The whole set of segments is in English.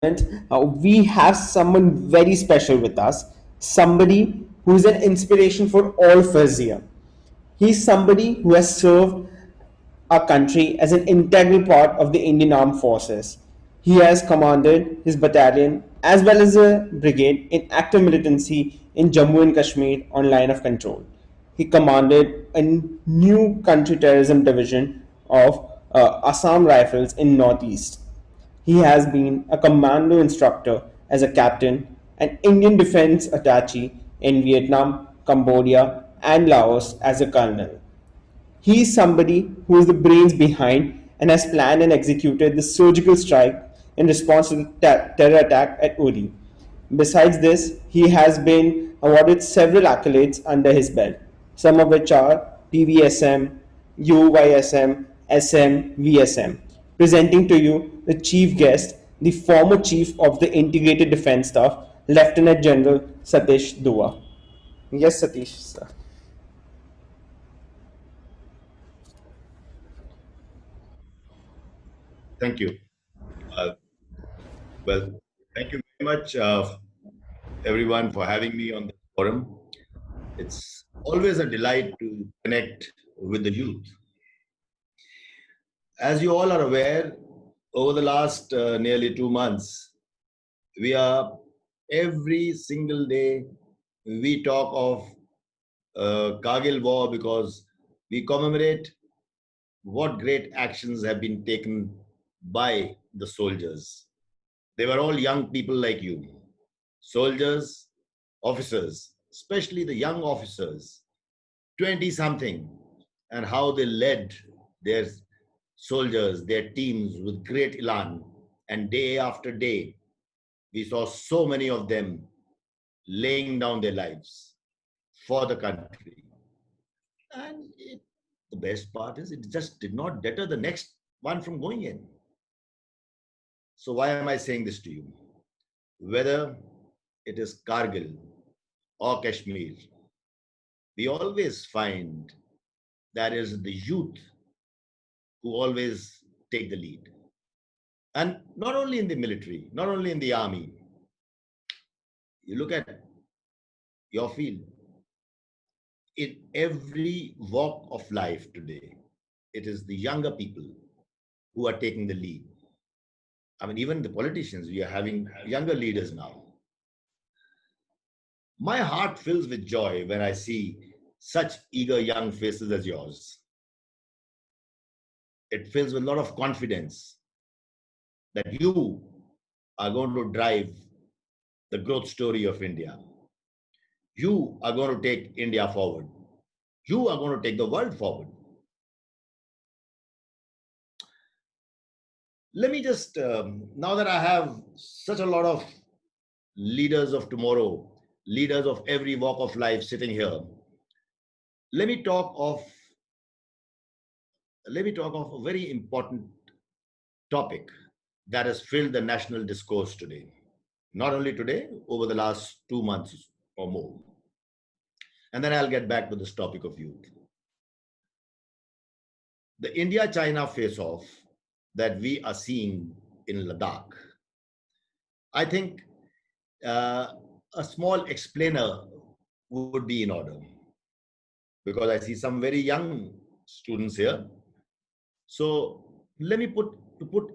We have someone very special with us, somebody who is an inspiration for all of us here. He's somebody who has served our country as an integral part of the Indian Armed Forces. He has commanded his battalion as well as a brigade in active militancy in Jammu and Kashmir on line of control. He commanded a new country-terrorism division of Assam Rifles in Northeast. He has been a commando instructor as a captain, an Indian defense attaché in Vietnam, Cambodia, and Laos as a colonel. He is somebody who is the brains behind and has planned and executed the surgical strike in response to the terror attack at Uri. Besides this, he has been awarded several accolades under his belt, some of which are PVSM, UYSM, SM, VSM. Presenting to you the chief guest, the former chief of the Integrated Defence Staff, Lieutenant General Satish Dua. Yes, Satish, sir. Thank you. Uh, well, thank you very much, everyone, for having me on the forum. It's always a delight to connect with the youth. As you all are aware, over the last nearly 2 months, we are every single day we talk of Kargil War because we commemorate what great actions have been taken by the soldiers. They were all young people like you, soldiers, officers, especially the young officers, 20 something, and how they led their soldiers, their teams with great elan. And day after day, we saw so many of them laying down their lives for the country. And the best part is it just did not deter the next one from going in. So why am I saying this to you? Whether it is Kargil or Kashmir, we always find that is the youth who always take the lead. And not only in the military, not only in the army, you look at your field, in every walk of life today, it is the younger people who are taking the lead. I mean, even the politicians, we are having younger leaders now. My heart fills with joy when I see such eager young faces as yours. It fills with a lot of confidence that you are going to drive the growth story of India. You are going to take India forward. You are going to take the world forward. Let me just, now that I have such a lot of leaders of tomorrow, leaders of every walk of life sitting here, let me talk of a very important topic that has filled the national discourse today. Not only today, over the last 2 months or more. And then I'll get back to this topic of youth. The India-China face-off that we are seeing in Ladakh, I think a small explainer would be in order because I see some very young students here. So let me put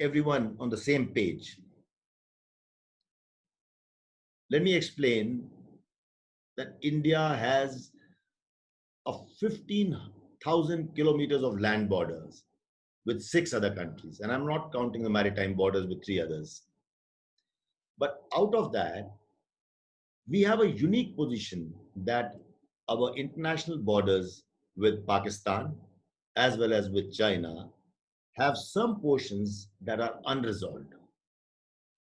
everyone on the same page. Let me explain that India has a 15,000 kilometers of land borders with 6 other countries. And I'm not counting the maritime borders with 3 others. But out of that, we have a unique position that our international borders with Pakistan as well as with China have some portions that are unresolved.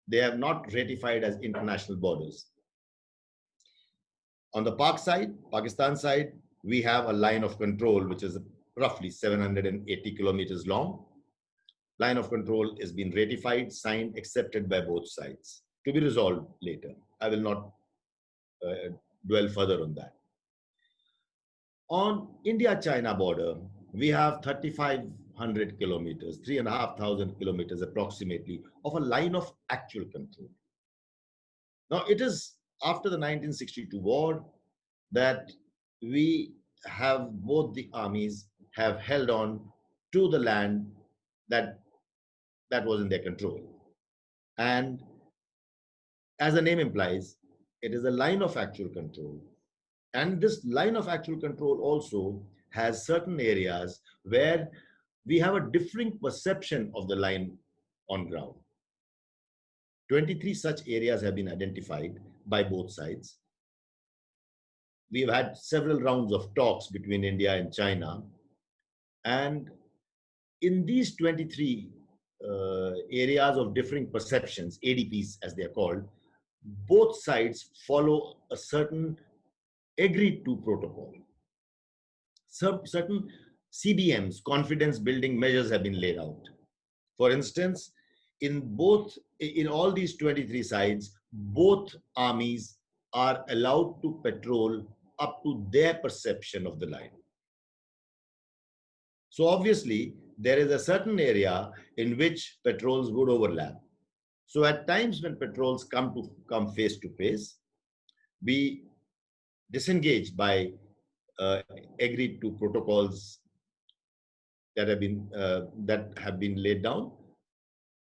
They have not ratified as international borders. On the Pakistan side, we have a line of control which is roughly 780 kilometers long. Line of control has been ratified, signed, accepted by both sides to be resolved later. I will not dwell further on that. On India-China border, we have 3,500 3,500 kilometers, 3,500 kilometers approximately of a line of actual control. Now, it is after the 1962 war that we have both the armies have held on to the land that that was in their control. And as the name implies, it is a line of actual control. And this line of actual control also has certain areas where we have a differing perception of the line on ground. 23 such areas have been identified by both sides. We've had several rounds of talks between India and China. And in these 23 areas of differing perceptions, ADPs as they are called, both sides follow a certain agreed to protocol. Certain CBMs, confidence building measures, have been laid out. For instance, in all these 23 sites, both armies are allowed to patrol up to their perception of the line. So obviously, there is a certain area in which patrols would overlap. So at times when patrols come face to face, we disengage by agreed to protocols that have been laid down.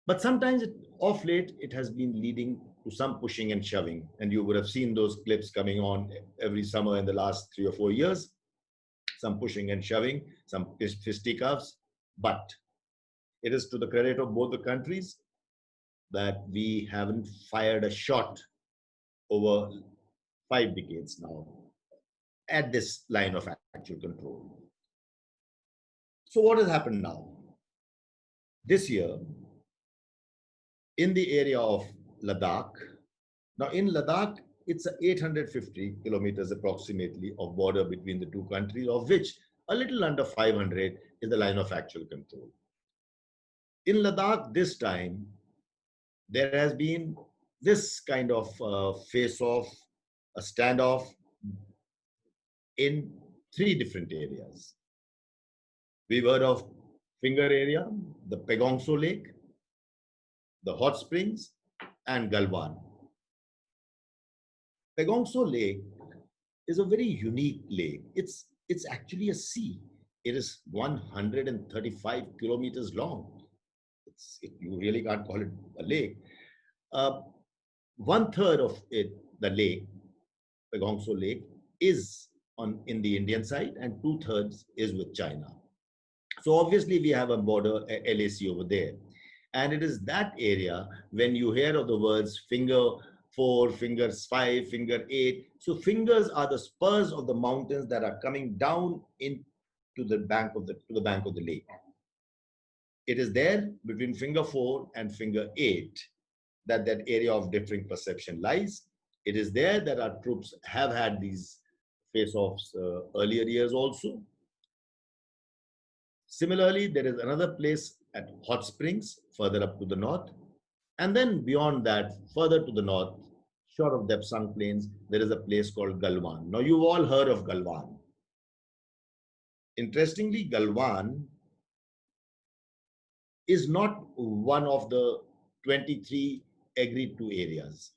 But sometimes, off late, it has been leading to some pushing and shoving, and you would have seen those clips coming on every summer in the last 3 or 4 years. Some pushing and shoving, some fisticuffs, but it is to the credit of both the countries that we haven't fired a shot over 5 decades now at this line of actual control. So what has happened now? This year, in the area of Ladakh, now in Ladakh, it's 850 kilometers approximately of border between the two countries, of which a little under 500 is the line of actual control. In Ladakh this time, there has been this kind of face-off, a standoff in 3 different areas. We've heard of Finger area, the Pegongso Lake, the hot springs, and Galwan. Pegongso Lake is a very unique lake. It's actually a sea. It is 135 kilometers long. You really can't call it a lake. 1/3 of it, the lake, Pegongso Lake, is in the Indian side, and 2/3 is with China. So obviously we have a border, LAC over there. And it is that area when you hear of the words finger 4, fingers 5, finger 8. So fingers are the spurs of the mountains that are coming down into the bank of the lake. It is there between finger 4 and finger 8 that area of differing perception lies. It is there that our troops have had these face-offs earlier years also. Similarly, there is another place at Hot Springs, further up to the north. And then beyond that, further to the north, short of Depsang Plains, there is a place called Galwan. Now, you've all heard of Galwan. Interestingly, Galwan is not one of the 23 agreed to areas,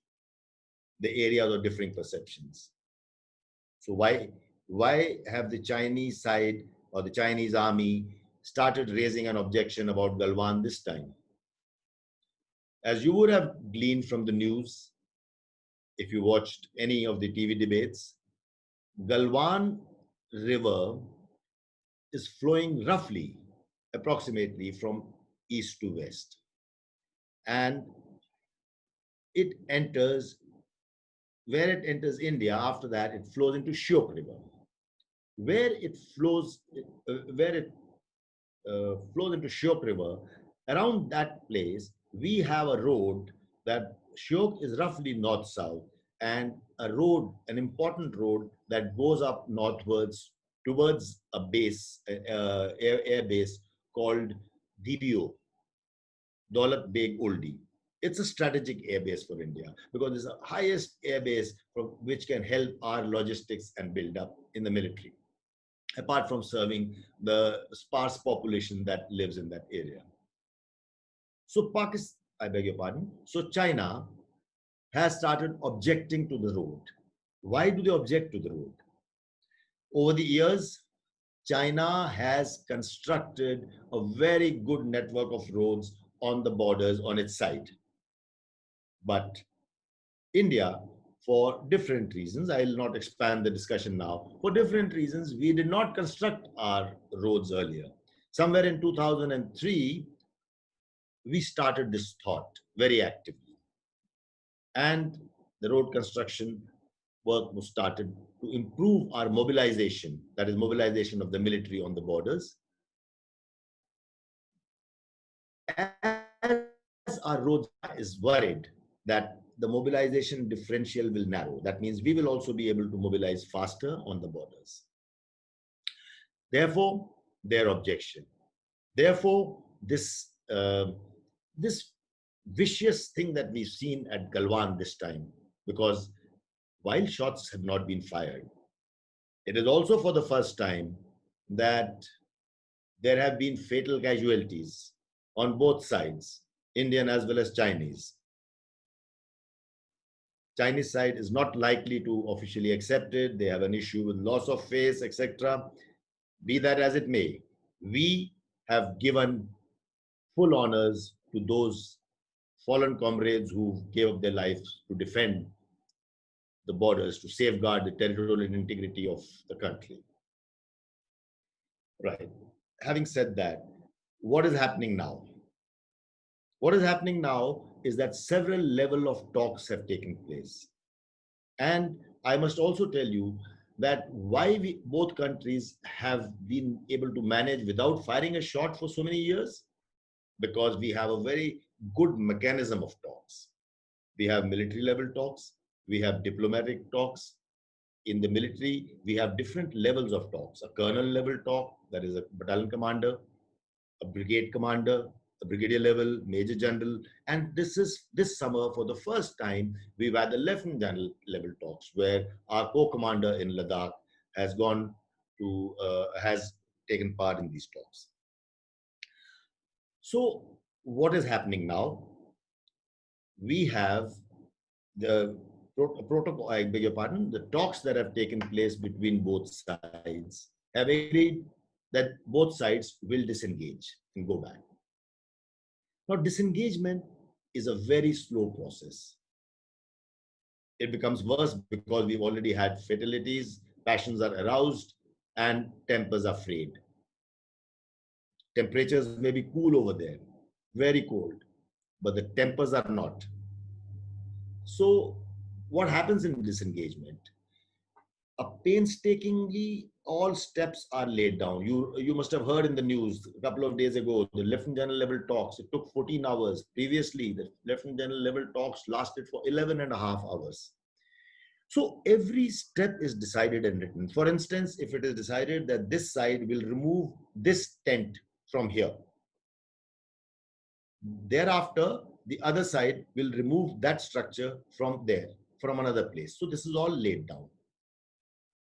the areas of differing perceptions. So why have the Chinese side or the Chinese army started raising an objection about Galwan this time? As you would have gleaned from the news, if you watched any of the TV debates, Galwan River is flowing roughly, approximately from east to west. And it enters, where it enters India, after that it flows into Shyok River. Where it flows into Shyok River, around that place, we have a road that Shyok is roughly north-south, and an important road that goes up northwards towards a base, air base called DBO, Daulat Beg Oldi. It's a strategic airbase for India because it's the highest airbase from which can help our logistics and build up in the military. apart from serving the sparse population that lives in that area. So Pakistan, I beg your pardon. So China has started objecting to the road. Why do they object to the road? Over the years, China has constructed a very good network of roads on the borders on its side. But India, for different reasons, I will not expand the discussion now. For different reasons, we did not construct our roads earlier. Somewhere in 2003, we started this thought very actively. And the road construction work was started to improve our mobilization, that is, mobilization of the military on the borders. As our roads is worried that the mobilization differential will narrow. That means we will also be able to mobilize faster on the borders. Therefore, their objection. Therefore, this vicious thing that we've seen at Galwan this time, because while shots have not been fired, it is also for the first time that there have been fatal casualties on both sides, Indian as well as Chinese. Chinese side is not likely to officially accept it. They have an issue with loss of face, etc. Be that as it may, we have given full honors to those fallen comrades who gave up their lives to defend the borders, to safeguard the territorial integrity of the country. Right. Having said that, what is happening now? What is happening now is that several levels of talks have taken place. And I must also tell you that why both countries have been able to manage without firing a shot for so many years, because we have a very good mechanism of talks. We have military level talks, we have diplomatic talks. In the military, we have different levels of talks. A colonel level talk, that is a battalion commander, a brigade commander, a brigadier level, major general. And this summer, for the first time, we've had the lieutenant general level talks, where our co-commander in Ladakh has has taken part in these talks. So what is happening now? We have the protocol, I beg your pardon, the talks that have taken place between both sides have agreed that both sides will disengage and go back. Now, disengagement is a very slow process. It becomes worse because we've already had fatalities, passions are aroused, and tempers are frayed. Temperatures may be cool over there, very cold, but the tempers are not. So, what happens in disengagement? Painstakingly, all steps are laid down. You must have heard in the news a couple of days ago, the lieutenant general level talks, it took 14 hours. Previously, the lieutenant general level talks lasted for 11 and a half hours. So every step is decided and written. For instance, if it is decided that this side will remove this tent from here, thereafter, the other side will remove that structure from there, from another place. So this is all laid down.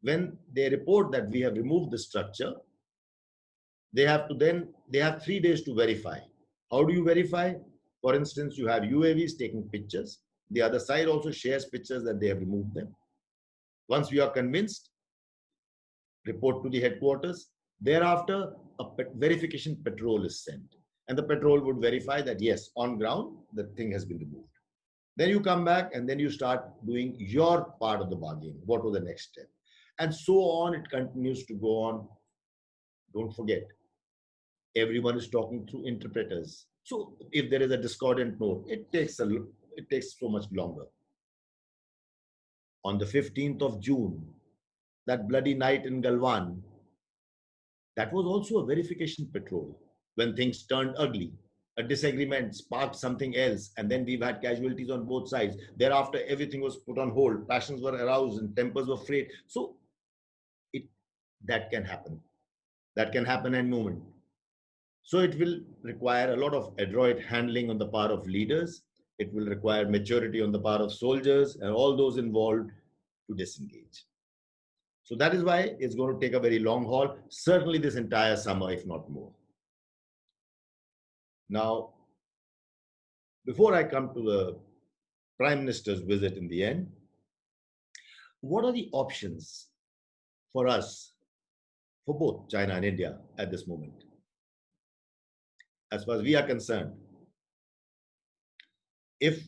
When they report that we have removed the structure, they have 3 days to verify. How do you verify? For instance, you have UAVs taking pictures. The other side also shares pictures that they have removed them. Once we are convinced, report to the headquarters. Thereafter, a verification patrol is sent. And the patrol would verify that, yes, on ground, the thing has been removed. Then you come back and then you start doing your part of the bargain. What was the next step? And so on, it continues to go on. Don't forget, everyone is talking through interpreters. So if there is a discordant note, it takes so much longer. On the 15th of June, that bloody night in Galwan, that was also a verification patrol. When things turned ugly, a disagreement sparked something else, and then we've had casualties on both sides. Thereafter, everything was put on hold. Passions were aroused and tempers were frayed. So that can happen. That can happen in a moment. So it will require a lot of adroit handling on the part of leaders. It will require maturity on the part of soldiers and all those involved to disengage. So that is why it's going to take a very long haul, certainly this entire summer, if not more. Now, before I come to the Prime Minister's visit in the end, what are the options for us, for both China and India at this moment? As far as we are concerned, if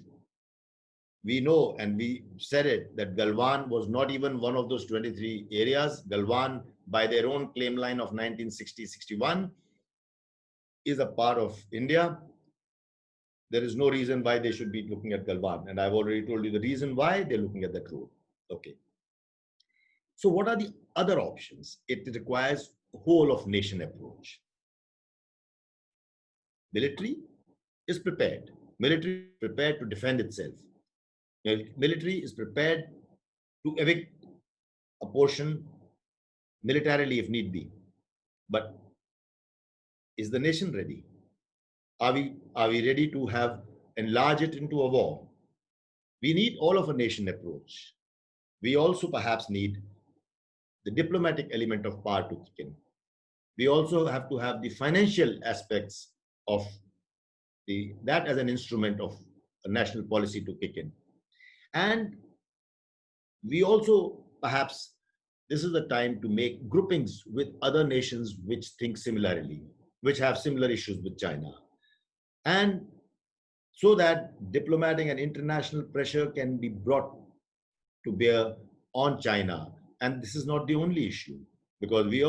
we know, and we said it, that Galwan was not even one of those 23 areas. Galwan, by their own claim line of 1960-61, is a part of India. There is no reason why they should be looking at Galwan. And I've already told you the reason why they're looking at that road. Okay. So what are the other options? It requires a whole of nation approach. Military is prepared. Military is prepared to defend itself. Military is prepared to evict a portion militarily if need be. But is the nation ready? Are we ready to enlarge it into a war? We need all of a nation approach. We also perhaps need the diplomatic element of power to kick in. We also have to have the financial aspects of that as an instrument of a national policy to kick in. And we also perhaps, this is the time to make groupings with other nations which think similarly, which have similar issues with China. And so that diplomatic and international pressure can be brought to bear on China. And this is not the only issue, because we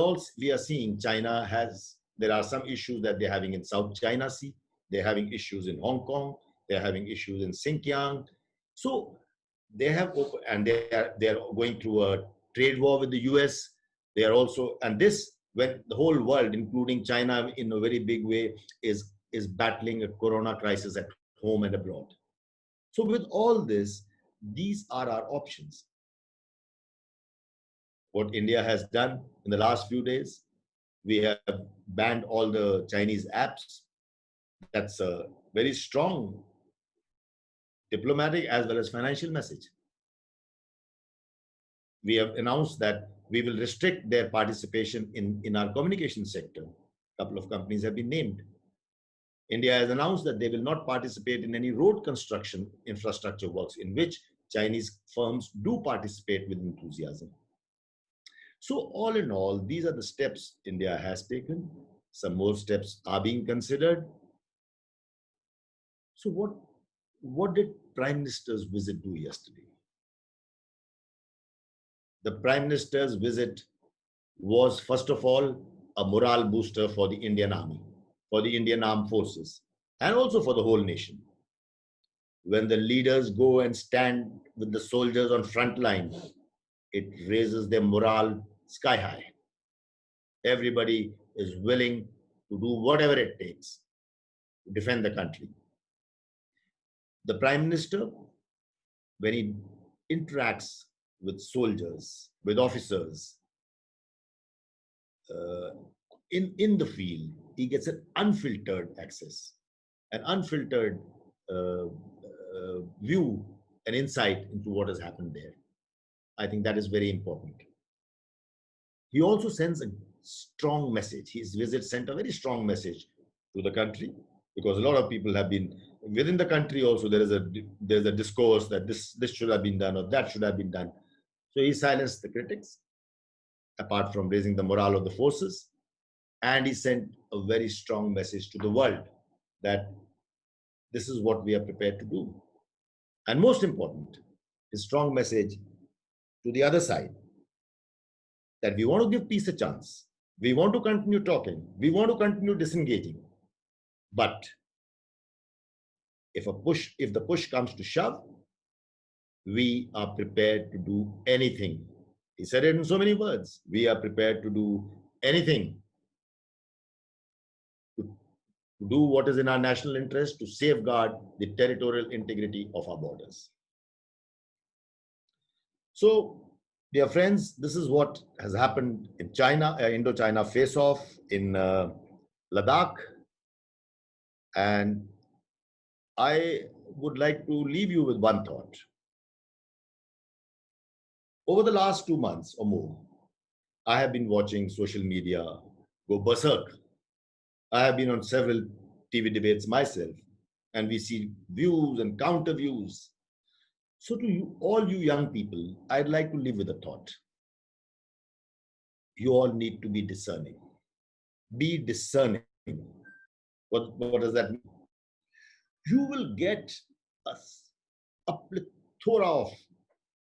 are seeing there are some issues that they're having in South China Sea, they're having issues in Hong Kong, they're having issues in Xinjiang. So they have, and they're going through a trade war with the US. They are also, and this, when the whole world, including China in a very big way, is battling a corona crisis at home and abroad. So with all this, these are our options. What India has done in the last few days, we have banned all the Chinese apps. That's a very strong diplomatic as well as financial message. We have announced that we will restrict their participation in our communication sector. A couple of companies have been named. India has announced that they will not participate in any road construction infrastructure works in which Chinese firms do participate with enthusiasm. So all in all, these are the steps India has taken. Some more steps are being considered. So what did Prime Minister's visit do yesterday? The Prime Minister's visit was, first of all, a morale booster for the Indian Army, for the Indian Armed Forces, and also for the whole nation. When the leaders go and stand with the soldiers on front line, it raises their morale sky high. Everybody is willing to do whatever it takes to defend the country. The Prime Minister, when he interacts with soldiers, with officers, in the field, he gets an unfiltered access, an unfiltered view and insight into what has happened there. I think that is very important. He also sends a strong message. His visit sent a very strong message to the country, because a lot of people have been within the country also. There's a discourse that this should have been done or that should have been done. So he silenced the critics, apart from raising the morale of the forces, and he sent a very strong message to the world that this is what we are prepared to do. And most important, his strong message to the other side, that we want to give peace a chance. We want to continue talking. We want to continue disengaging. But if the push comes to shove, we are prepared to do anything. He said it in so many words. We are prepared to do anything, to do what is in our national interest, to safeguard the territorial integrity of our borders. So, dear friends, this is what has happened in China, Indo-China face-off in Ladakh. And I would like to leave you with one thought. Over the last 2 months or more, I have been watching social media go berserk. I have been on several TV debates myself, and we see views and counter views. So, to you, all you young people, I'd like to leave with a thought. You all need to be discerning. Be discerning. What does that mean? You will get a, a plethora of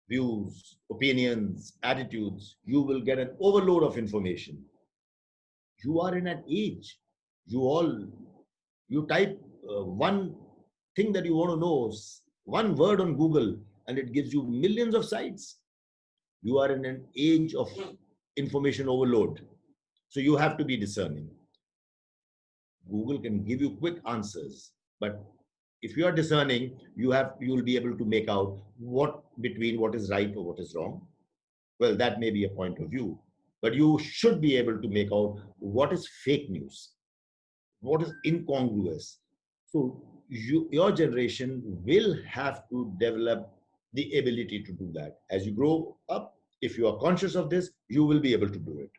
views, opinions, attitudes. You will get an overload of information. You are in an age. You all, you type one thing that you want to know, one word on Google, and it gives you millions of sites. You are in an age of information overload. So you have to be discerning. Google can give you quick answers, but if you are discerning, you will be able to make out what between what is right or what is wrong. Well, that may be a point of view, but you should be able to make out what is fake news, what is incongruous. So your generation will have to develop the ability to do that. As you grow up, if you are conscious of this, you will be able to do it.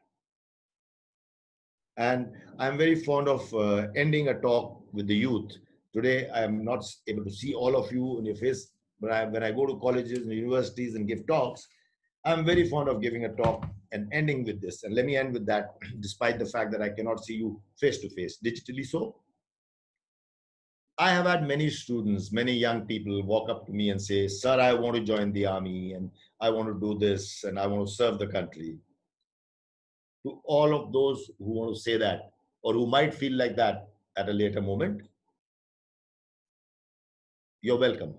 And I'm very fond of ending a talk with the youth. Today, I am not able to see all of you on your face, but when I go to colleges and universities and give talks, I'm very fond of giving a talk and ending with this. And let me end with that, despite the fact that I cannot see you face to face, digitally so. I have had many students, many young people walk up to me and say, "Sir, I want to join the army and I want to do this and I want to serve the country." To all of those who want to say that or who might feel like that at a later moment, you're welcome.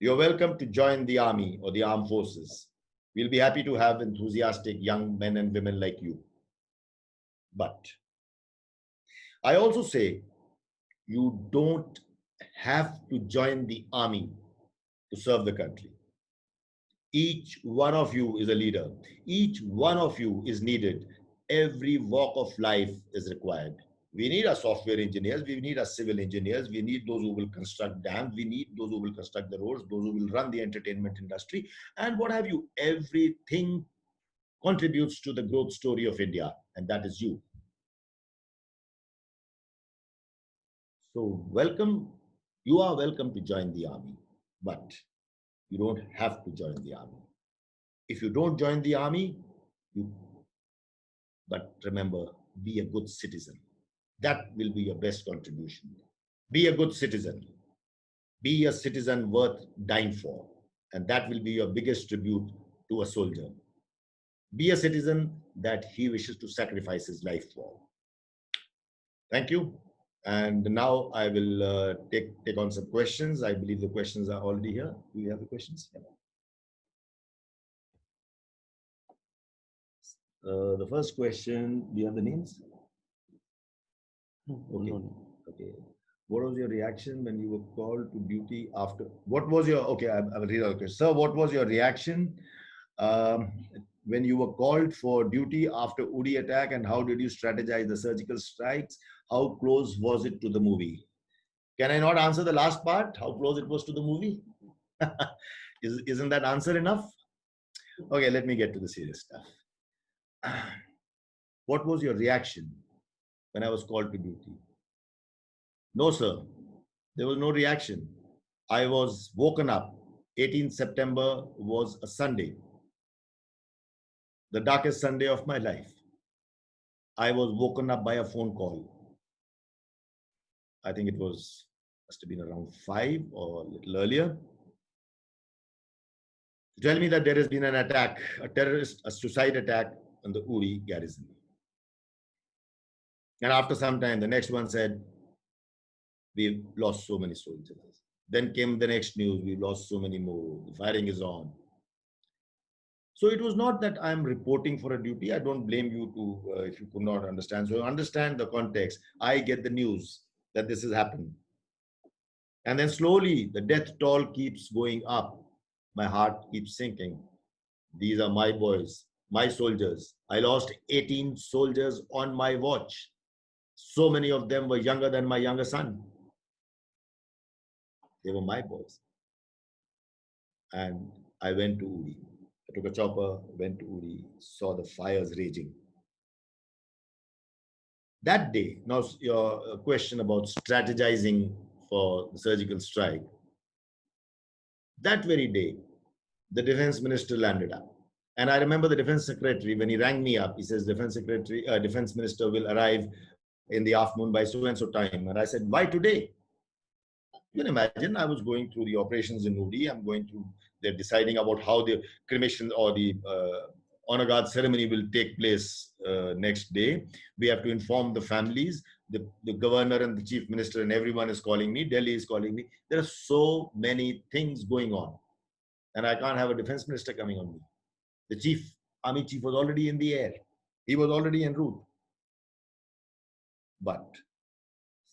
You're welcome to join the army or the armed forces. We'll be happy to have enthusiastic young men and women like you. But I also say you don't have to join the army to serve the country. Each one of you is a leader. Each one of you is needed. Every walk of life is required. We need our software engineers, we need our civil engineers, we need those who will construct dams, we need those who will construct the roads, those who will run the entertainment industry, and what have you. Everything contributes to the growth story of India, and that is you. So, welcome. You are welcome to join the army, but you don't have to join the army. If you don't join the army, you, but remember, be a good citizen. That will be your best contribution. Be a good citizen. Be a citizen worth dying for. And that will be your biggest tribute to a soldier. Be a citizen that he wishes to sacrifice his life for. Thank you. And now I will take on some questions. I believe the questions are already here. Do you have the questions? Yeah. The first question, do you have the names? Okay. Okay. What was your reaction when you were called to duty after? What was your, okay, I will read out the question. Sir, what was your reaction um, when you were called for duty after Uri attack, and how did you strategize the surgical strikes? How close was it to the movie? Can I not answer the last part? How close it was to the movie? Isn't that answer enough? Okay, let me get to the serious stuff. What was your reaction when I was called to duty? No, sir. There was no reaction. I was woken up. 18th September was a Sunday, the darkest Sunday of my life. I was woken up by a phone call. I think it must have been around 5 or a little earlier. To tell me that there has been an attack, a suicide attack on the Uri garrison. And after some time, the next one said, we've lost so many soldiers. Then came the next news, we've lost so many more. The firing is on. So it was not that I'm reporting for a duty. I don't blame you to if you could not understand. So understand the context. I get the news that this has happened. And then slowly the death toll keeps going up. My heart keeps sinking. These are my boys, my soldiers. I lost 18 soldiers on my watch. So many of them were younger than my younger son. They were my boys. And I went to Uri. I took a chopper, went to Uri, saw the fires raging. That day, now your question about strategizing for the surgical strike, that very day, the defense minister landed up. And I remember the defense secretary, when he rang me up, he says, defense minister will arrive in the afternoon by so and so time. And I said, why today? You can imagine, I was going through the operations in Udi. I'm going through, they're deciding about how the cremation or the honor guard ceremony will take place next day. We have to inform the families. The governor and the chief minister and everyone is calling me. Delhi is calling me. There are so many things going on. And I can't have a defense minister coming on me. The army chief was already in the air. He was already en route. But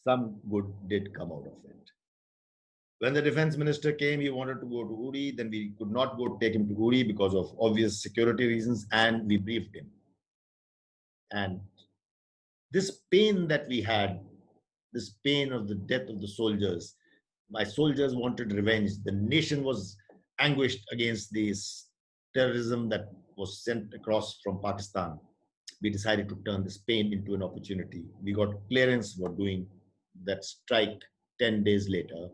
some good did come out of it. When the defense minister came, he wanted to go to Uri. Then we could not go take him to Uri because of obvious security reasons, and we briefed him. And this pain that we had, this pain of the death of the soldiers, my soldiers wanted revenge. The nation was anguished against this terrorism that was sent across from Pakistan. We decided to turn this pain into an opportunity. We got clearance for doing that strike 10 days later,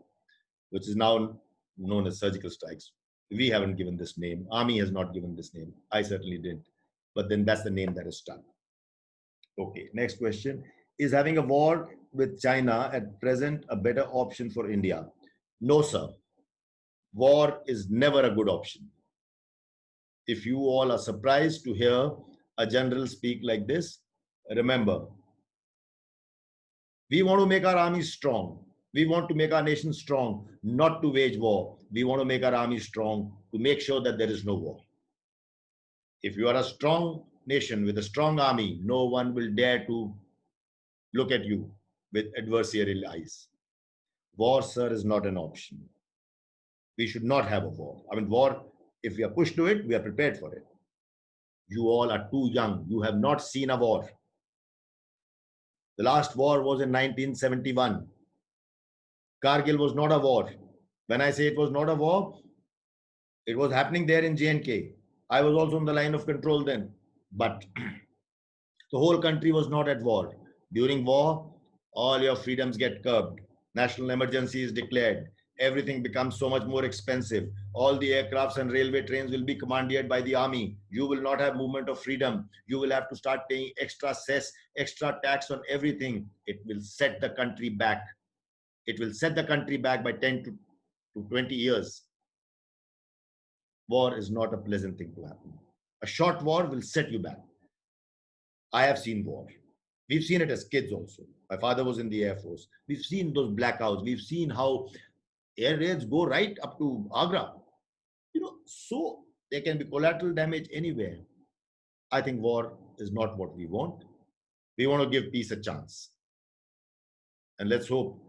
which is now known as surgical strikes. We haven't given this name. Army has not given this name. I certainly didn't. But then that's the name that is stuck. Okay, next question. Is having a war with China at present a better option for India? No, sir. War is never a good option. If you all are surprised to hear a general speak like this, remember, we want to make our army strong. We want to make our nation strong, not to wage war. We want to make our army strong to make sure that there is no war. If you are a strong nation with a strong army, no one will dare to look at you with adversarial eyes. War, sir, is not an option. We should not have a war. I mean, war, if we are pushed to it, we are prepared for it. You all are too young. You have not seen a war. The last war was in 1971. Kargil was not a war. When I say it was not a war, it was happening there in J&K. I was also on the line of control then. But the whole country was not at war. During war, all your freedoms get curbed. National emergency is declared. Everything becomes so much more expensive. All the aircrafts and railway trains will be commandeered by the army. You will not have movement of freedom. You will have to start paying extra cess, extra tax on everything. It will set the country back. It will set the country back by 10 to 20 years. War is not a pleasant thing to happen. A short war will set you back. I have seen war. We've seen it as kids also. My father was in the Air Force. We've seen those blackouts. We've seen how air raids go right up to Agra. So there can be collateral damage anywhere. I think war is not what we want. We want to give peace a chance. And let's hope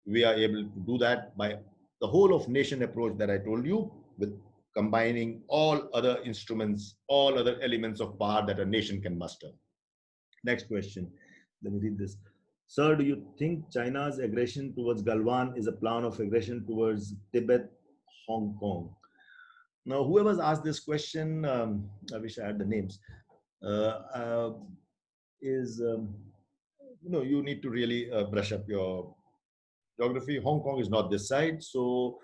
we are able to do that by the whole of nation approach that I told you, with combining all other instruments, all other elements of power that a nation can muster. Next question. Let me read this. Sir, do you think China's aggression towards Galwan is a plan of aggression towards Tibet, Hong Kong? Now, whoever's asked this question, I wish I had the names, you need to really brush up your geography. Hong Kong is not this side. So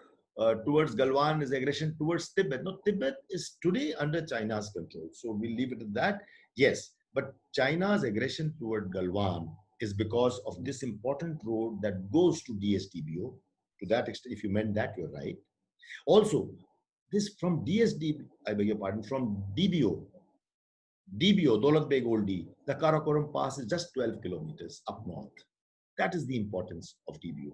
towards Galwan is aggression towards Tibet. No, Tibet is today under China's control. So we'll leave it at that. Yes, but China's aggression toward Galwan is because of this important road that goes to DSDBO. To that extent, if you meant that, you're right. Also, this from I beg your pardon, from DBO, Daulat Beg Oldie, the Karakoram Pass is just 12 kilometers up north. That is the importance of DBO.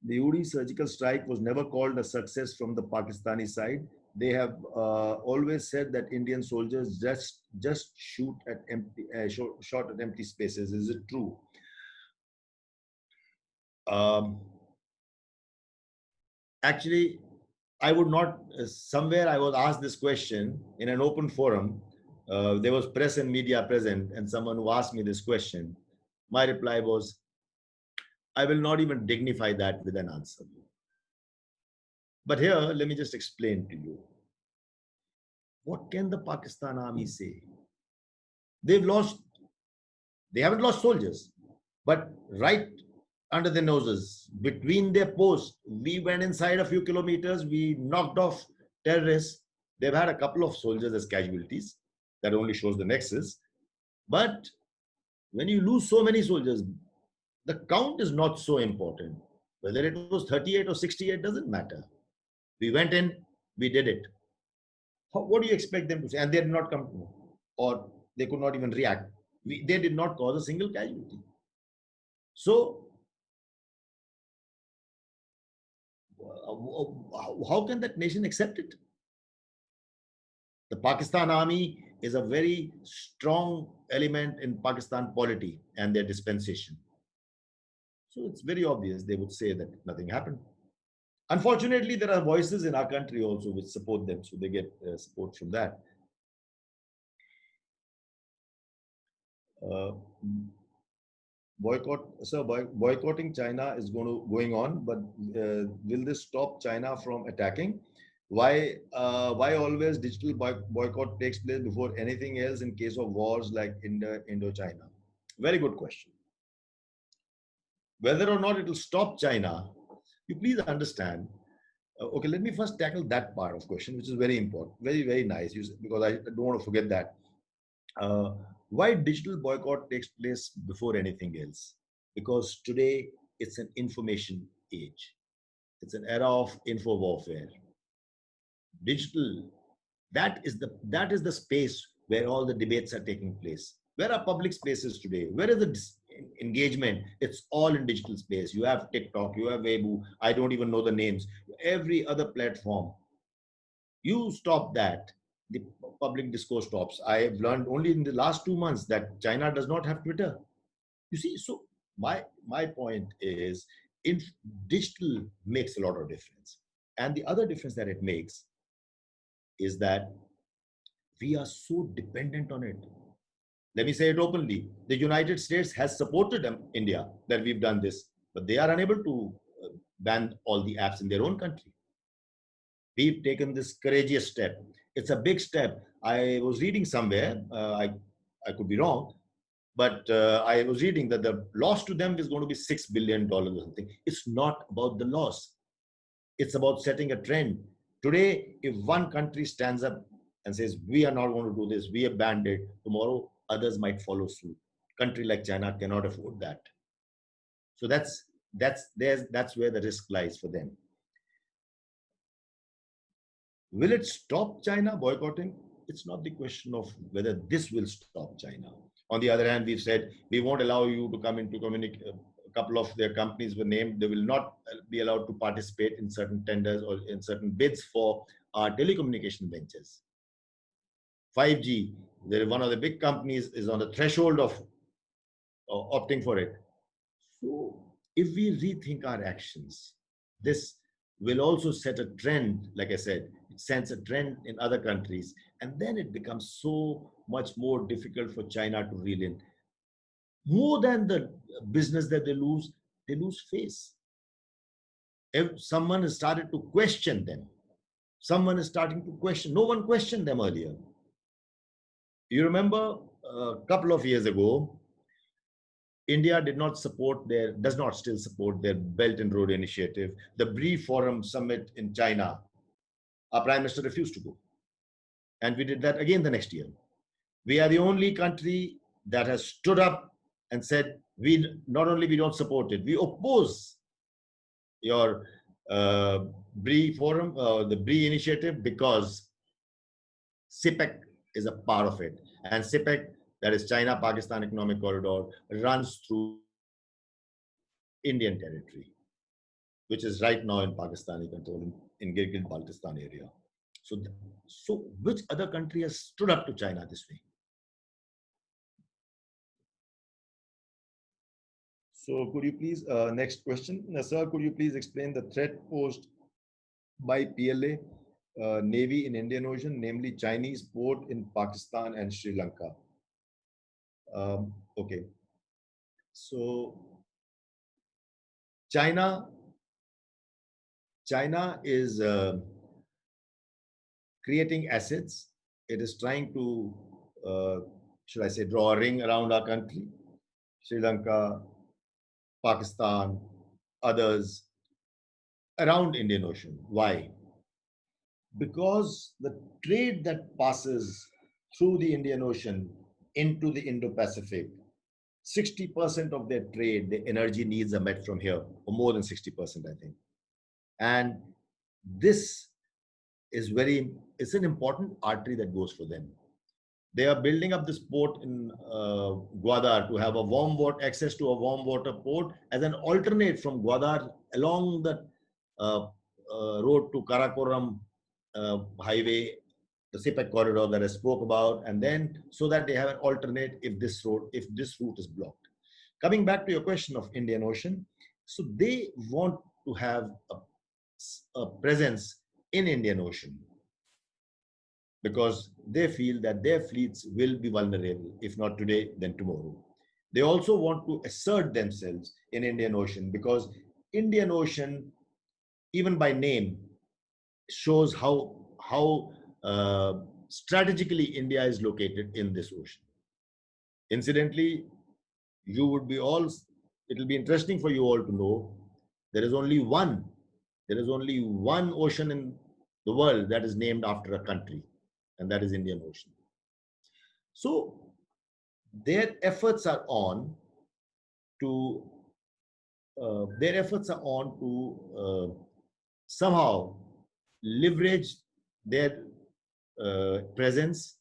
The Uri surgical strike was never called a success from the Pakistani side. They have always said that Indian soldiers just shoot at shot at empty spaces. Is it true? Actually, I would not. Somewhere I was asked this question in an open forum. There was press and media present, and someone who asked me this question. My reply was, I will not even dignify that with an answer. But here, let me just explain to you. What can the Pakistan army say? They've lost, they haven't lost soldiers, but right under their noses, between their posts, we went inside a few kilometers, we knocked off terrorists. They've had a couple of soldiers as casualties. That only shows the nexus. But when you lose so many soldiers, the count is not so important. Whether it was 38 or 68 doesn't matter. We went in, we did it. What do you expect them to say? And they did not come to know, or they could not even react. They did not cause a single casualty. So, how can that nation accept it? The Pakistan army is a very strong element in Pakistan polity and their dispensation. So it's very obvious they would say that nothing happened. Unfortunately, there are voices in our country also which support them, so they get support from that. Uh, boycotting China is going on, but will this stop China from attacking? Why always digital boycott takes place before anything else in case of wars like Indochina? Very good question. Whether or not it will stop China, you please understand. Okay, let me first tackle that part of question, which is very important, very nice, because I don't want to forget that. Uh, why digital boycott takes place before anything else? Because today it's an information age. It's an era of info warfare. Digital, that is the space where all the debates are taking place. Where are public spaces today? Where is the engagement? It's all in digital space. You have TikTok, you have Weibo, I don't even know the names, every other platform. You stop that, the public discourse stops. I have learned only in the last 2 months that China does not have Twitter. You see, so my point is, in digital makes a lot of difference. And the other difference that it makes is that we are so dependent on it. Let me say it openly. The United States has supported India that we've done this, but they are unable to ban all the apps in their own country. We've taken this courageous step. It's a big step. I was reading somewhere, I could be wrong, but I was reading that the loss to them is going to be $6 billion or something. It's not about the loss. It's about setting a trend. Today, if one country stands up and says, we are not going to do this, we have banned it, tomorrow others might follow suit. Country like China cannot afford that. So that's where the risk lies for them. Will it stop China boycotting? It's not the question of whether this will stop China. On the other hand, we've said we won't allow you to come into communicate. A couple of their companies were named. They will not be allowed to participate in certain tenders or in certain bids for our telecommunication ventures. 5G, one of the big companies is on the threshold of opting for it. So if we rethink our actions, this will also set a trend. Like I said, it sets a trend in other countries, and then it becomes so much more difficult for China to reel in. More than the business that they lose face. If someone has started to question them, someone is starting to question. No one questioned them earlier. You remember a couple of years ago, India does not still support their Belt and Road Initiative, the Brief Forum Summit in China. Our Prime Minister refused to go. And we did that again the next year. We are the only country that has stood up and said, we not only we don't support it, we oppose your BRI forum, the BRI initiative, because CPEC is a part of it. And CPEC, that is China-Pakistan Economic Corridor, runs through Indian territory, which is right now in Pakistani control in Gilgit-Baltistan area. So which other country has stood up to China this way? So could you please, next question, sir, could you please explain the threat posed by PLA Navy in Indian Ocean, namely Chinese port in Pakistan and Sri Lanka? Okay. So China is creating assets it is trying to, should I say, draw a ring around our country, Sri Lanka, Pakistan, others around Indian Ocean. Why? Because the trade that passes through the Indian Ocean into the Indo-Pacific, 60% of their trade, the energy needs are met from here, or more than 60%, I think. And this is it's an important artery that goes for them. They are building up this port in Gwadar to have a access to a warm water port as an alternate from Gwadar along the uh, road to Karakoram highway, the CPEC corridor that I spoke about, and then so that they have an alternate if this route is blocked. Coming back to your question of Indian Ocean, so they want to have a presence in Indian Ocean because they feel that their fleets will be vulnerable, if not today, then tomorrow. They also want to assert themselves in Indian Ocean because Indian Ocean, even by name, shows how strategically India is located in this ocean. Incidentally, you would be all. It will be interesting for you all to know there is only one. There is only one ocean in the world that is named after a country, and that is Indian Ocean. So their efforts are on to somehow leverage their presence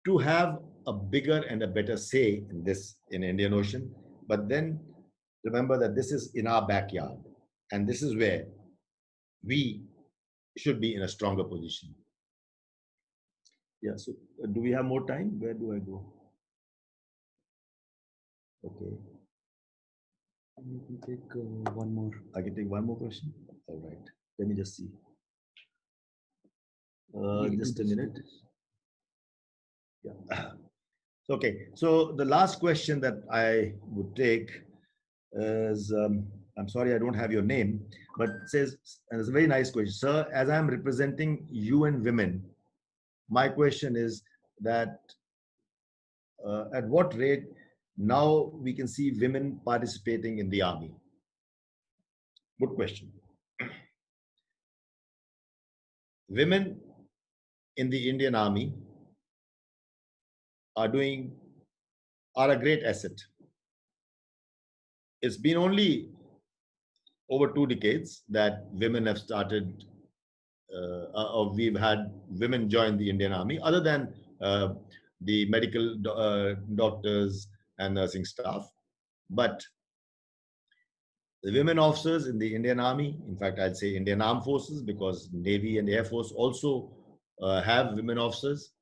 to have a bigger and a better say in Indian Ocean. But then remember that this is in our backyard, and this is where we should be in a stronger position. Yeah. So do we have more time? Where do I go? Okay. You can take one more. I can take one more question. All right. Let me just see. Just a minute. Yeah. Okay. So the last question that I would take is, I'm sorry, I don't have your name, but it says, and it's a very nice question. Sir, as I'm representing UN Women, my question is that at what rate now we can see women participating in the army? Good question. Women in the Indian Army are a great asset. It's been only over 2 decades that women have started, or we've had women join the Indian Army, other than the medical doctors and nursing staff. But the women officers in the Indian Army, in fact, I'd say Indian Armed Forces, because Navy and Air Force also have women officers.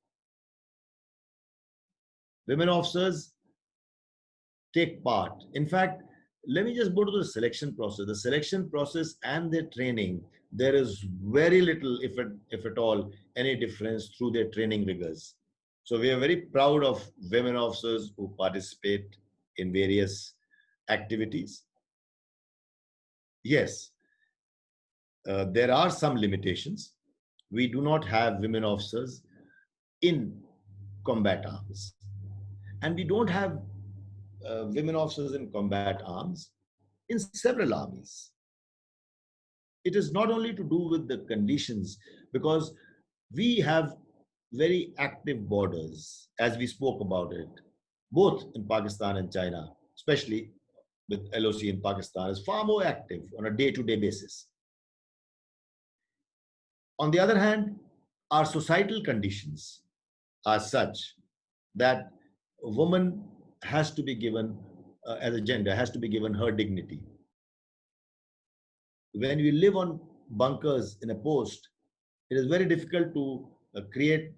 Women officers take part. In fact, let me just go to the selection process. The selection process and their training, there is very little, if at all, any difference through their training rigors. So we are very proud of women officers who participate in various activities. Yes, there are some limitations. We do not have women officers in combat arms. And we don't have women officers in combat arms in several armies. It is not only to do with the conditions, because we have very active borders, as we spoke about it, both in Pakistan and China, especially with LOC in Pakistan, is far more active on a day-to-day basis. On the other hand, our societal conditions are such that a woman has to be given, as a gender, has to be given her dignity. When we live on bunkers in a post, it is very difficult to create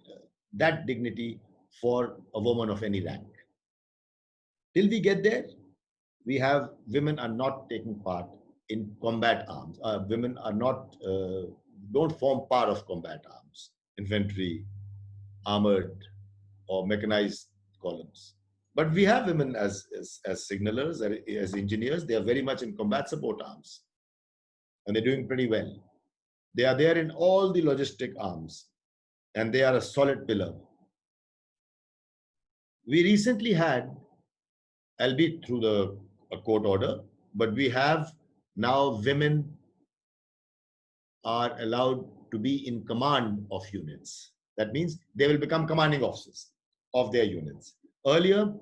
that dignity for a woman of any rank. Till we get there, women are not taking part in combat arms. Women are not, don't form part of combat arms, infantry, armored, or mechanized columns. But we have women as signalers, as engineers. They are very much in combat support arms. And they're doing pretty well. They are there in all the logistic arms. and they are a solid pillar. We recently had, albeit through a court order, but we have now women are allowed to be in command of units. That means they will become commanding officers of their units. Earlier,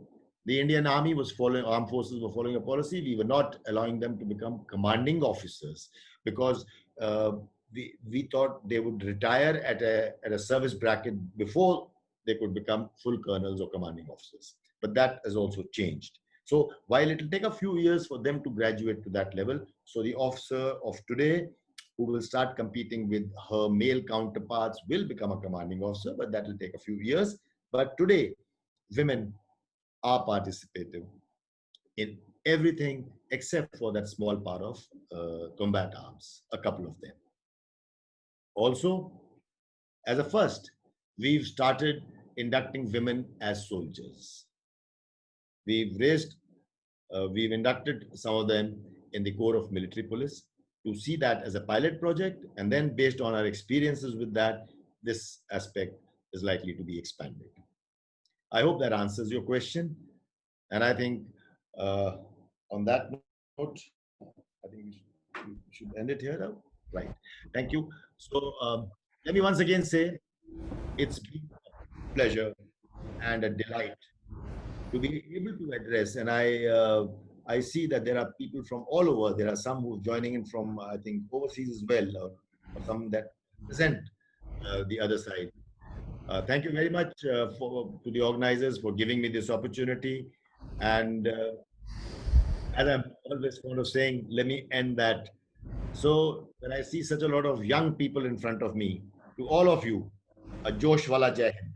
the Indian Army was following, armed forces were following a policy. We were not allowing them to become commanding officers because uh, we thought they would retire at a service bracket before they could become full colonels or commanding officers. But that has also changed. So while it will take a few years for them to graduate to that level, so the officer of today who will start competing with her male counterparts will become a commanding officer, but that will take a few years. But today, women are participative in everything except for that small part of combat arms, a couple of them. Also, as a first, we've started inducting women as soldiers. We've raised, we've inducted some of them in the Corps of Military Police to see that as a pilot project. And then based on our experiences with that, this aspect is likely to be expanded. I hope that answers your question. And I think on that note, I think we should end it here now. Right. Thank you. So let me once again say it's been a pleasure and a delight to be able to address. And I see that there are people from all over. There are some who are joining in from, I think, overseas as well, or some that present the other side. Thank you very much to the organizers for giving me this opportunity. And as I'm always fond of saying, let me end that. So when I see such a lot of young people in front of me, to all of you, a Josh Wala Jai Hind.